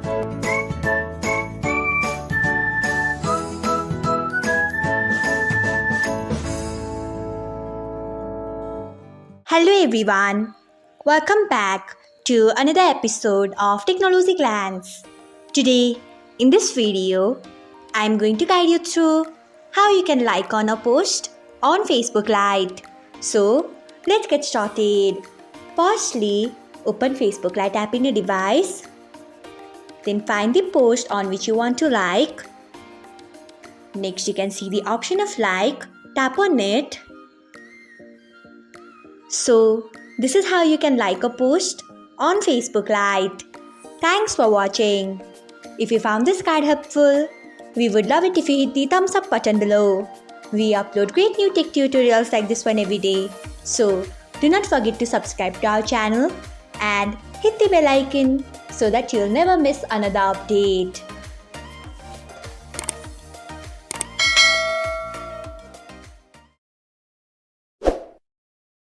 Hello everyone, welcome back to another episode of Technologyglance. Today, in this video, I'm going to guide you through how you can like on a post on Facebook Lite. So, let's get started. Firstly, open Facebook Lite app in your device. Then find the post on which you want to like. Next, you can see the option of like. Tap on it. So, this is how you can like a post on Facebook Lite. Thanks for watching. If you found this guide helpful, we would love it if you hit the thumbs up button below. We upload great new tech tutorials like this one every day. So, do not forget to subscribe to our channel and hit the bell icon so that you'll never miss another update.